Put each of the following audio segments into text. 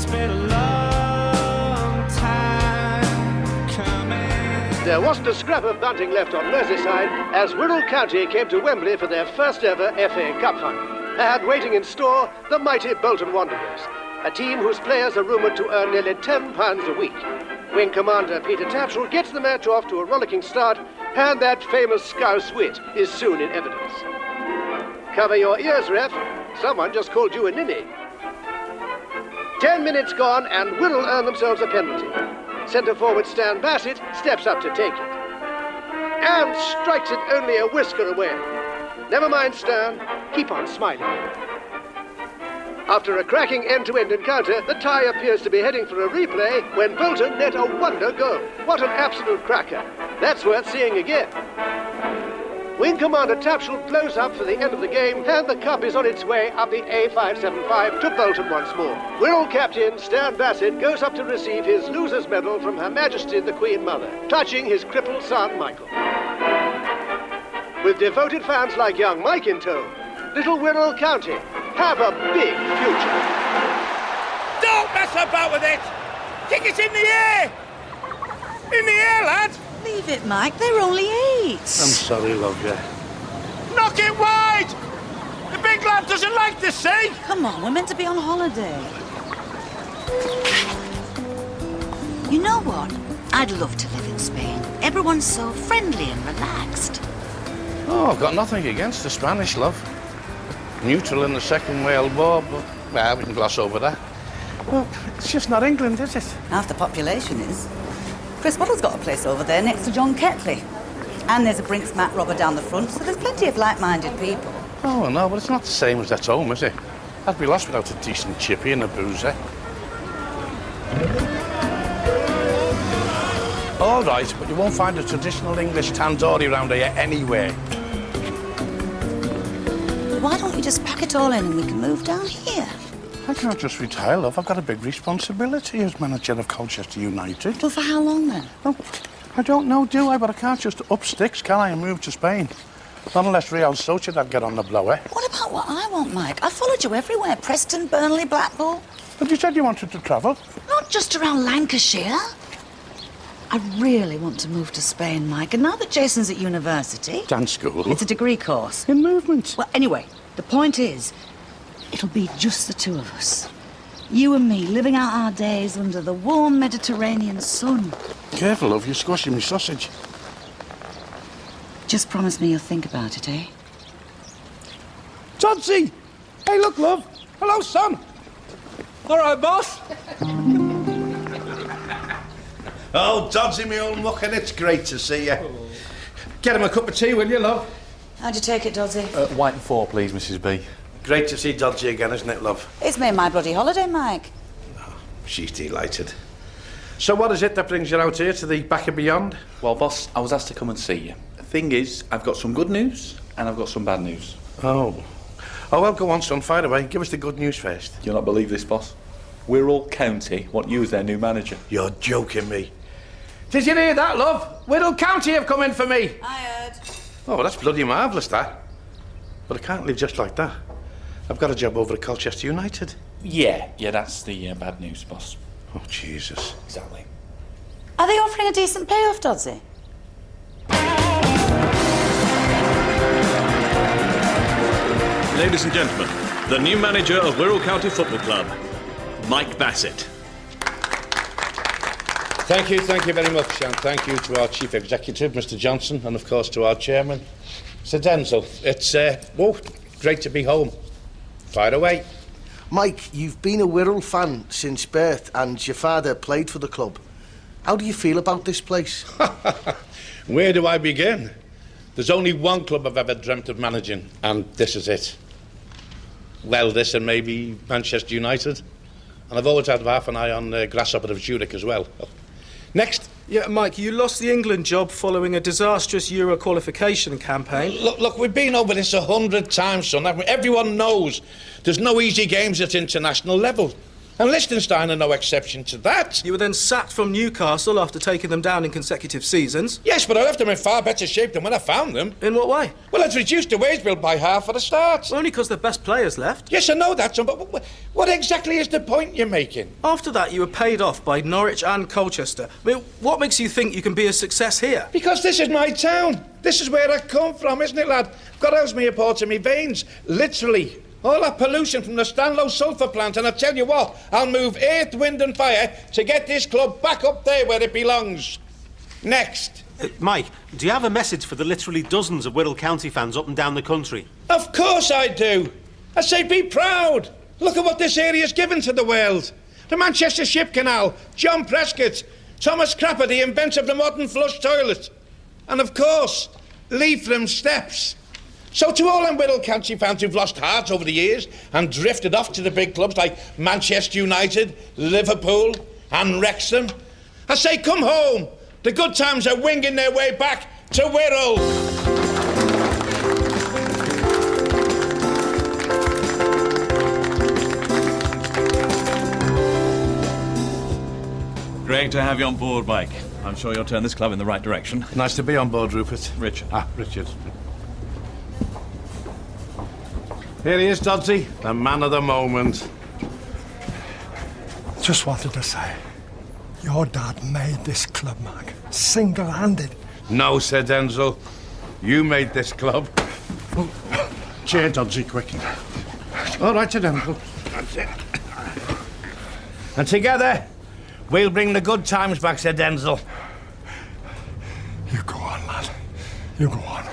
It's been a long time coming. There wasn't a scrap of bunting left on Merseyside as Wirral County came to Wembley for their first ever FA Cup final. And waiting in store, the mighty Bolton Wanderers, a team whose players are rumoured to earn nearly £10 a week. Wing commander Peter Tatchell gets the match off to a rollicking start, and that famous Scouse wit is soon in evidence. Cover your ears, ref. Someone just called you a ninny. 10 minutes gone, and Wirral earn themselves a penalty. Centre-forward Stan Bassett steps up to take it. And strikes it only a whisker away. Never mind, Stan. Keep on smiling. After a cracking end-to-end encounter, the tie appears to be heading for a replay when Bolton net a wonder goal. What an absolute cracker. That's worth seeing again. Wing Commander Tatchell blows up for the end of the game, and the cup is on its way up the A575 to Bolton once more. Wirral captain Stan Bassett goes up to receive his loser's medal from Her Majesty the Queen Mother, touching his crippled son, Michael. With devoted fans like young Mike in tow, little Wirral County have a big future. Don't mess about with it! Kick it in the air! In the air, lad! Leave it, Mike. They're only 8. I'm sorry, love, yeah. Knock it wide! The big lad doesn't like the sea! Come on, we're meant to be on holiday. You know what? I'd love to live in Spain. Everyone's so friendly and relaxed. Oh, I've got nothing against the Spanish, love. Neutral in the Second World War, but, well, we can gloss over that. Well, it's just not England, is it? Half the population is. Chris Waddle's got a place over there next to John Ketley. And there's a Brinks Mat robber down the front, so there's plenty of like-minded people. Oh, no, but it's not the same as at home, is it? I'd be lost without a decent chippy and a boozer. All right, but you won't find a traditional English tandoori round here anywhere. Why don't you just pack it all in and we can move down here? I can't just retire, love. I've got a big responsibility as manager of Colchester United. Well, for how long then? Well, I don't know, do I? But I can't just up sticks, can I, and move to Spain? Not unless Real Sociedad get on the blower. What about what I want, Mike? I followed you everywhere. Preston, Burnley, Blackpool. But you said you wanted to travel. Not just around Lancashire. I really want to move to Spain, Mike. And now that Jason's at university... Dance school? It's a degree course. In movement. Well, anyway, the point is, it'll be just the two of us. You and me living out our days under the warm Mediterranean sun. Careful, love. You're squashing me sausage. Just promise me you'll think about it, eh? Todsy! Hey, look, love. Hello, son. All right, boss. Oh, Dodsy, me old muckin', it's great to see you. Get him a cup of tea, will you, love? How'd you take it, Dodsy? White and 4, please, Mrs. B. Great to see Dodsy again, isn't it, love? It's made my bloody holiday, Mike. Oh, she's delighted. So what is it that brings you out here to the back and beyond? Well, boss, I was asked to come and see you. The thing is, I've got some good news and I've got some bad news. Oh. Oh, well, go on, son. Fire away. Give us the good news first. You'll not believe this, boss. Wirral County want you as their new manager. You're joking me. Did you hear that, love? Wirral County have come in for me. I heard. Oh, well, that's bloody marvellous, that. But I can't leave just like that. I've got a job over at Colchester United. Yeah, that's the bad news, boss. Oh, Jesus. Exactly. Are they offering a decent payoff, Dodsy? Ladies and gentlemen, the new manager of Wirral County Football Club, Mike Bassett. Thank you very much, and thank you to our Chief Executive, Mr. Johnson, and of course to our Chairman, Sir Denzel. It's, great to be home. Fire away. Mike, you've been a Wirral fan since birth and your father played for the club. How do you feel about this place? Where do I begin? There's only one club I've ever dreamt of managing, and this is it. Well, this and maybe Manchester United. And I've always had half an eye on Grasshopper of Zurich as well. Next. Yeah, Mike, you lost the England job following a disastrous Euro qualification campaign. Look, we've been over this 100 times, son. Everyone knows there's no easy games at international level. And Liechtenstein are no exception to that. You were then sacked from Newcastle after taking them down in consecutive seasons. Yes, but I left them in far better shape than when I found them. In what way? Well, I'd reduced the wage bill by half for the start. Well, only because the best players left. Yes, I know that, son, but what exactly is the point you're making? After that, you were paid off by Norwich and Colchester. I mean, what makes you think you can be a success here? Because this is my town. This is where I come from, isn't it, lad? I've got osmolar ports in my veins, literally. All that pollution from the Stanlow sulphur plant, and I tell you what, I'll move earth, wind and fire to get this club back up there where it belongs. Next. Mike, do you have a message for the literally dozens of Wirral County fans up and down the country? Of course I do. I say be proud. Look at what this area's given to the world. The Manchester Ship Canal, John Prescott, Thomas Crapper, the inventor of the modern flush toilet. And of course, Leitrim Steps. So to all them Wirral County fans who've lost hearts over the years and drifted off to the big clubs like Manchester United, Liverpool and Wrexham, I say come home. The good times are winging their way back to Wirral. Great to have you on board, Mike. I'm sure you'll turn this club in the right direction. Nice to be on board, Rupert. Richard. Richard. Here he is, Dodsey, the man of the moment. Just wanted to say, your dad made this club, Mark. Single-handed. No, Sir Denzel. You made this club. Chair, Dodsey, quick. All right, Sir Denzel. That's it. And together, we'll bring the good times back, Sir Denzel. You go on, lad. You go on.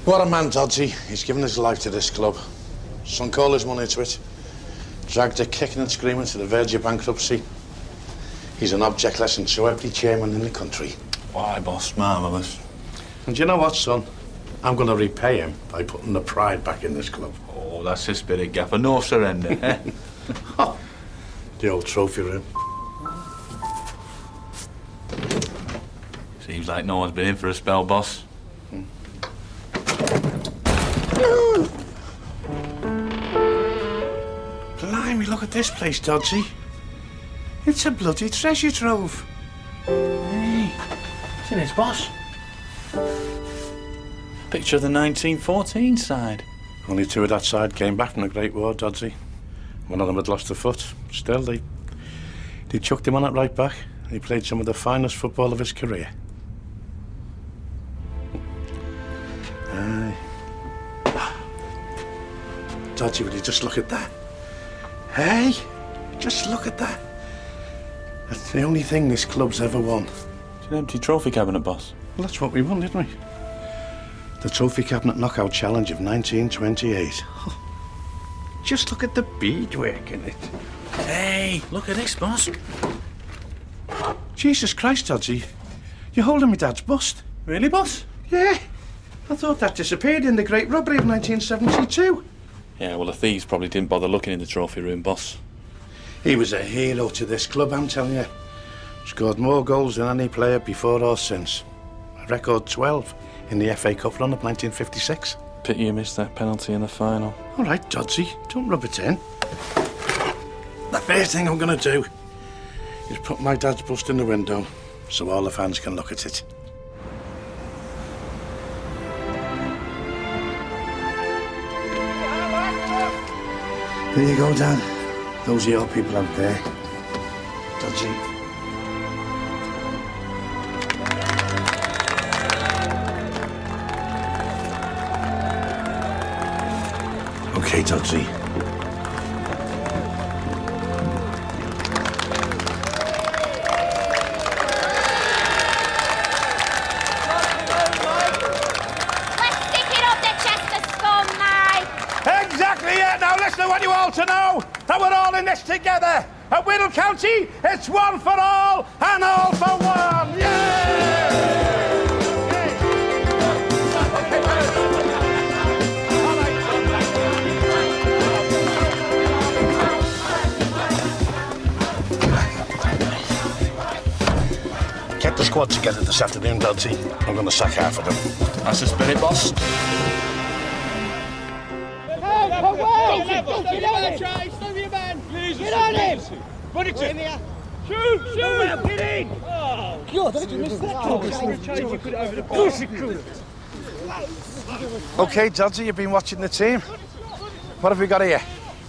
What a man, Dodsey. He's given his life to this club. Sunk all his money to it. Dragged it kicking and screaming to the verge of bankruptcy. He's an object lesson to every chairman in the country. Why, boss? Marvellous. And you know what, son? I'm going to repay him by putting the pride back in this club. Oh, that's the spirit, Gaffer. No surrender, eh? Oh, the old trophy room. Seems like no one's been in for a spell, boss. Blimey, look at this place, Dodsey. It's a bloody treasure trove. Hey, it's in its boss. Picture of the 1914 side. Only two of that side came back from the Great War, Dodsey. One of them had lost a foot. Still, they chucked him on it right back. He played some of the finest football of his career. Aye. Dodsey, will you just look at that? Hey, just look at that. That's the only thing this club's ever won. It's an empty trophy cabinet, boss. Well, that's what we won, didn't we? The Trophy Cabinet Knockout Challenge of 1928. Oh, just look at the beadwork in it. Hey, look at this, boss. Jesus Christ, Dodsey. You're holding my dad's bust. Really, boss? Yeah. I thought that disappeared in the Great Robbery of 1972. Yeah, well, the thieves probably didn't bother looking in the trophy room, boss. He was a hero to this club, I'm telling you. Scored more goals than any player before or since. A record 12 in the FA Cup run of 1956. Pity you missed that penalty in the final. All right, Dodsey, don't rub it in. The first thing I'm going to do is put my dad's bust in the window so all the fans can look at it. There you go, Dad. Those are your people out there. Dodsey. Okay, Dodsey. Exactly it. Now listen, I want you all to know that we're all in this together. At Wirral County, it's one for all and all for one. Get the squad together this afternoon, Dodsey. I'm going to sack half of them. That's the spirit, boss. Get on him! Put it in here! Shoot! Get in! OK, Dodgy, you've been watching the team. What have we got here?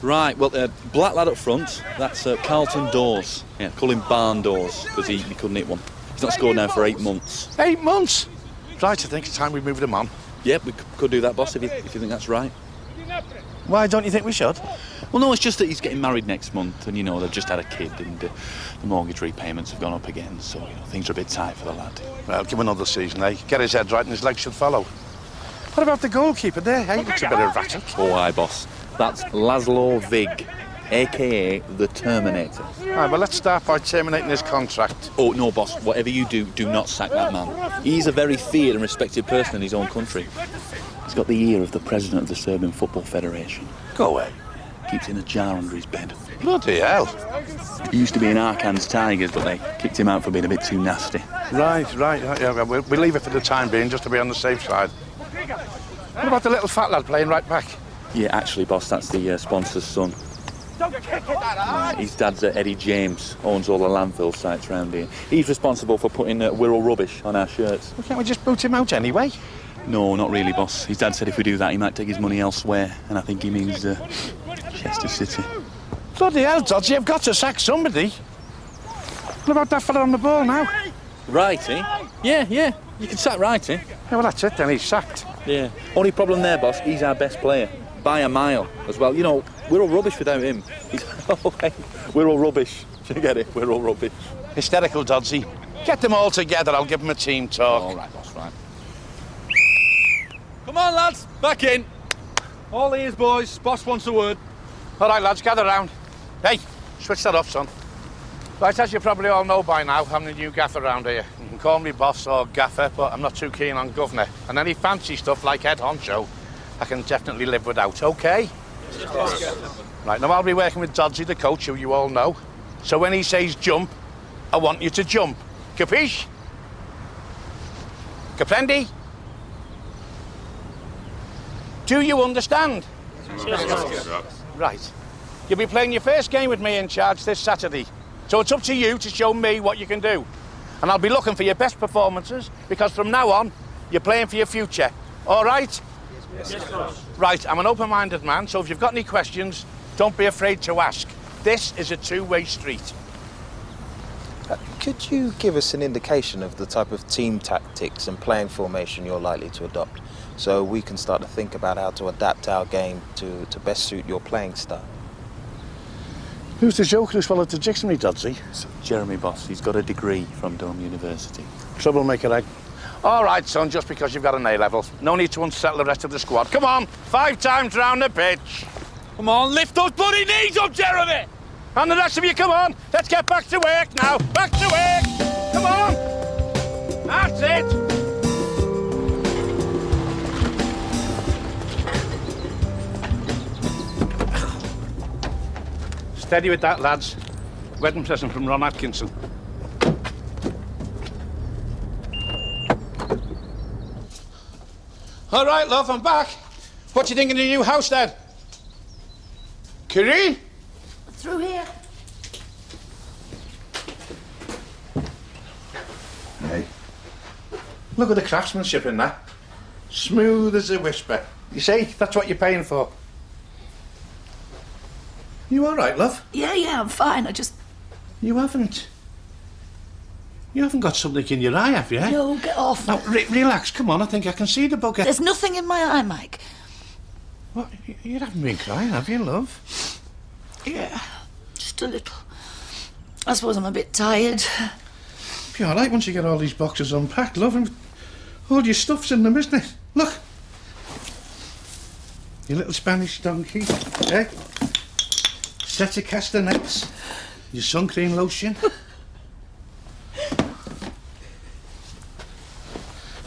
Right, well, black lad up front, that's Carlton Dawes. Yeah, call him Barn Dawes, because he couldn't hit one. He's not scored now for 8 months. 8 months? Right, I think it's time we moved him on. Yeah, we could do that, boss, if you think that's right. Why don't you think we should? Well, no, it's just that he's getting married next month, and, they've just had a kid, and the mortgage repayments have gone up again, so, things are a bit tight for the lad. Well, give him another season, eh? Get his head right and his legs should follow. What about the goalkeeper there, eh? Looks a bit erratic. Oh, aye, boss. That's Laszlo Vig, a.k.a. the Terminator. Right, well, let's start by terminating his contract. Oh, no, boss. Whatever you do, do not sack that man. He's a very feared and respected person in his own country. He's got the ear of the president of the Serbian Football Federation. Go away. Keeps in a jar under his bed. Bloody hell. He used to be in Arkansas Tigers, but they kicked him out for being a bit too nasty. Right. Yeah, we'll leave it for the time being, just to be on the safe side. What about the little fat lad playing right back? Yeah, actually, boss, that's the sponsor's son. His dad's Eddie James, owns all the landfill sites around here. He's responsible for putting Wirral rubbish on our shirts. Well, can't we just boot him out anyway? No, not really, boss. His dad said if we do that, he might take his money elsewhere, and I think he means Chester City. Bloody hell, Dodgy, I've got to sack somebody. What about that fella on the ball now? Righty? Yeah, you can sack Righty. Yeah, well, that's it then, he's sacked. Yeah. Only problem there, boss, he's our best player. By a mile as well. We're all rubbish without him. We're all rubbish. You get it? We're all rubbish. Hysterical, Dodgy. Get them all together, I'll give them a team talk. All right, boss, right. Come on, lads, back in. All ears, boys. Boss wants a word. All right, lads, gather round. Hey, switch that off, son. Right, as you probably all know by now, I'm the new gaffer around here. You can call me boss or gaffer, but I'm not too keen on governor. And any fancy stuff like head honcho, I can definitely live without, OK? Yes. Right, now I'll be working with Dodgy, the coach, who you all know. So when he says jump, I want you to jump. Capiche? Caprendi? Do you understand? Yes. Right. You'll be playing your first game with me in charge this Saturday. So it's up to you to show me what you can do. And I'll be looking for your best performances, because from now on, you're playing for your future. All right? Yes. Right, I'm an open-minded man, so if you've got any questions, don't be afraid to ask. This is a two-way street. Could you give us an indication of the type of team tactics and playing formation you're likely to adopt, so we can start to think about how to adapt our game to best suit your playing style? Who's the joker who swallowed the dictionary, Dodgy? Jeremy, boss. He's got a degree from Dome University. Troublemaker, egg. All right, son, just because you've got an A-level. No need to unsettle the rest of the squad. Come on, 5 times round the pitch. Come on, lift those bloody knees up, Jeremy! And the rest of you, come on. Let's get back to work now. Back to work. Come on. That's it. Steady with that, lads. Wedding present from Ron Atkinson. All right, love, I'm back. What do you think of the new house, then? Curie? Through here. Hey. Look at the craftsmanship in that. Smooth as a whisper. You see, that's what you're paying for. You all right, love? Yeah, I'm fine. You haven't got something in your eye, have you? No, get off. Now, relax, come on, I think I can see the bugger. There's nothing in my eye, Mike. What? You haven't been crying, have you, love? Yeah, just a little. I suppose I'm a bit tired. Be all right once you get all these boxes unpacked, love, and all your stuff's in them, isn't it? Look. Your little Spanish donkey, eh? Set of castanets, your sun cream lotion.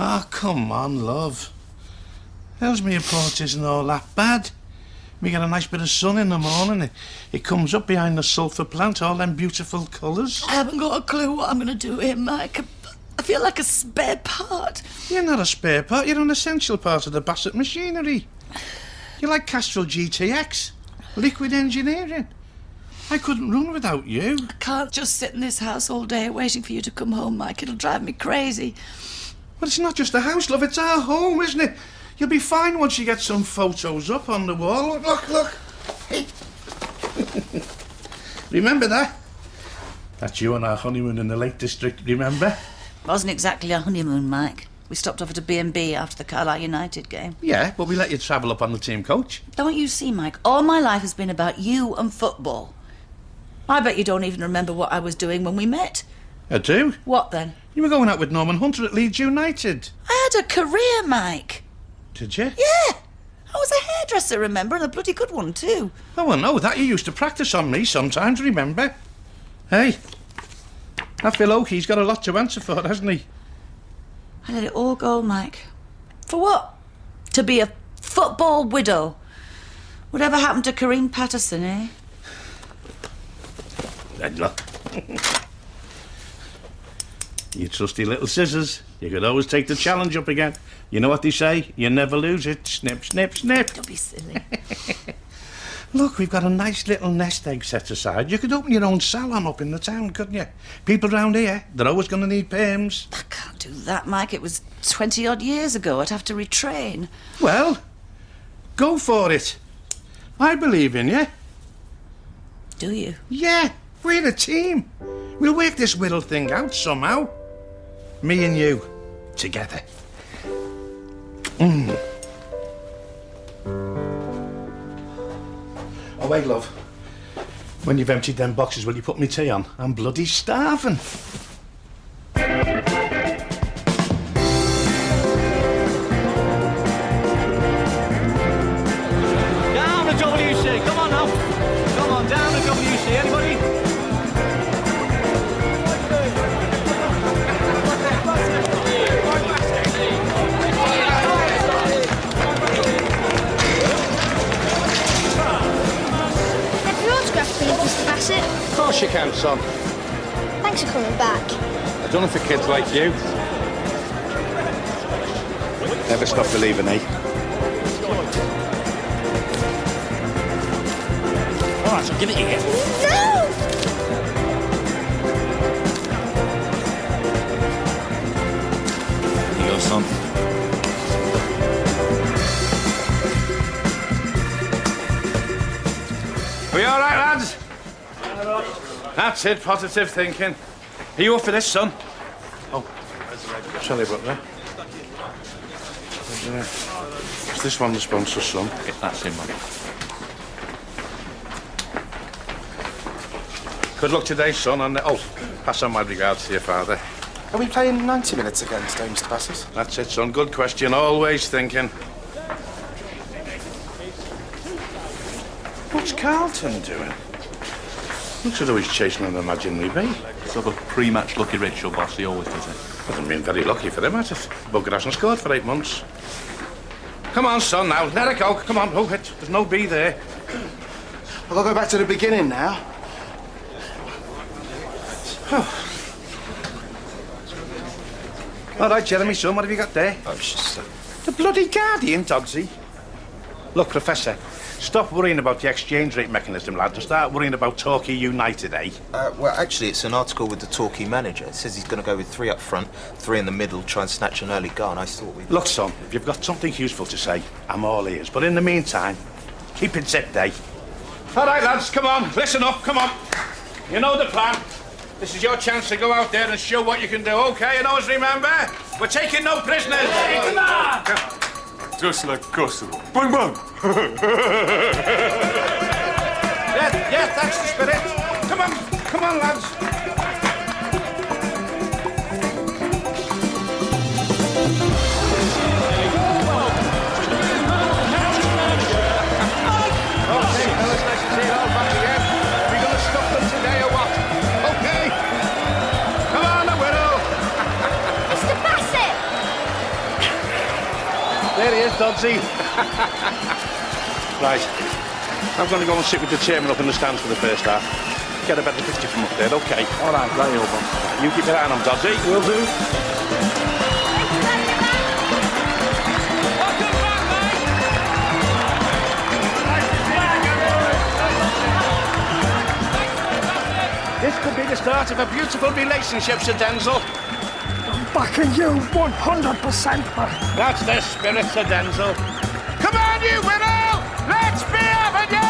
Ah, oh, come on, love. Ellesmere Port isn't all that bad. We get a nice bit of sun in the morning. It comes up behind the sulphur plant, all them beautiful colours. I haven't got a clue what I'm going to do here, Mike. I feel like a spare part. You're not a spare part, you're an essential part of the Bassett machinery. You're like Castrol GTX. Liquid engineering. I couldn't run without you. I can't just sit in this house all day waiting for you to come home, Mike. It'll drive me crazy. But it's not just a house, love. It's our home, isn't it? You'll be fine once you get some photos up on the wall. Look. Hey. Remember that? That's you on our honeymoon in the Lake District, remember? Wasn't exactly a honeymoon, Mike. We stopped off at a B&B after the Carlisle United game. Yeah, but we let you travel up on the team coach. Don't you see, Mike? All my life has been about you and football. I bet you don't even remember what I was doing when we met. I do. What then? You were going out with Norman Hunter at Leeds United. I had a career, Mike. Did you? Yeah. I was a hairdresser, remember, and a bloody good one, too. Oh, I know that. You used to practice on me sometimes, remember? Hey, that Phil Oakey's got a lot to answer for, hasn't he? I let it all go, Mike. For what? To be a football widow. Whatever happened to Kareem Patterson, eh? Then look. You trusty little scissors. You could always take the challenge up again. You know what they say? You never lose it. Snip, snip, snip. Don't be silly. Look, we've got a nice little nest egg set aside. You could open your own salon up in the town, couldn't you? People round here, they're always going to need perms. I can't do that, Mike. It was 20-odd years ago. I'd have to retrain. Well, go for it. I believe in you. Do you? Yeah, we're a team. We'll work this Whittle thing out somehow. Me and you, together. Oh, wait, love. When you've emptied them boxes, will you put me tea on? I'm bloody starving. Down to WC. Come on now. Come on, down to WC. Anybody? Mr. Bassett. Of course you can, son. Thanks for coming back. I've done it for kids like you. Never stop believing, eh? All right, so give it here. No! Here you go, son. We all right, lads? That's it, positive thinking. Are you up for this, son? Oh, sorry about that. Is this one the sponsor's son? Yeah, that's him, man. Good luck today, son. And pass on my regards to your father. Are we playing 90 minutes again today, Mr. Bassett? That's it, son. Good question. Always thinking. What's Carlton doing? Looks as though he's chasing an imaginary bee. Sort of a pre-match lucky ritual, boss. He always does it. Hasn't been very lucky for him, has it? Bugger hasn't scored for 8 months. Come on, son, now. Let it go. Come on. Oh, there's no bee there. I've got to go back to the beginning now. All right, Jeremy, son, what have you got there? Oh, it's just... The bloody Guardian, Dogsy. Look, Professor, stop worrying about the exchange rate mechanism, lad, and start worrying about Torquay United, eh? Well, actually, it's an article with the Torquay manager. It says he's going to go with 3 up front, 3 in the middle, try and snatch an early goal, and I thought we... Look, son, if you've got something useful to say, I'm all ears. But in the meantime, keep it zipped, eh? All right, lads, come on. Listen up, come on. You know the plan. This is your chance to go out there and show what you can do, OK? And always remember, we're taking no prisoners. Hey, come on! Just like Kosovo. Bang, bang! Yeah, that's the spirit. Come on, lads. OK, fellas, nice to see you all back again. Are we going to stop them today or what? OK. Come on, the widow. Mr. Bassett! There he is, Dodsy. Right. I'm going to go and sit with the chairman up in the stands for the first half. Get a better picture from up there, OK? All right, right, old one. You keep your eye on him, Dodsy. Will do. the start of a beautiful relationship, Sir Denzel. Backing you 100%, man. That's the spirit, Sir Denzel. Come on, you Wirral! Let's be having you!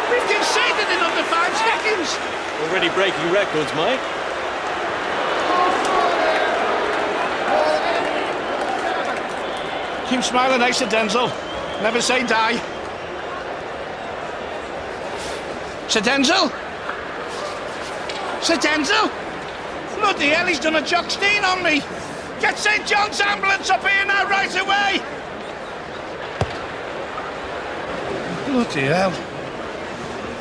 We've conceded in under 5 seconds. Already breaking records, Mike. Keep smiling, Sir Denzel. Never say die. Sir Denzel? Sir Denzel? Bloody hell, he's done a Jock Steen on me. Get St. John's ambulance up here now, right away. Bloody hell.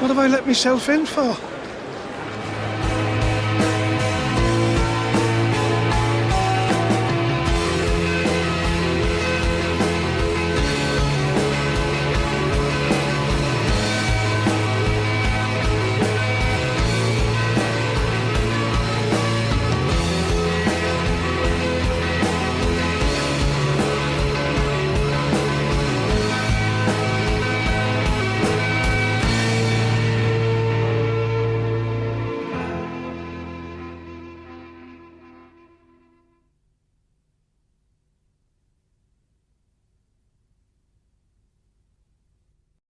What have I let myself in for?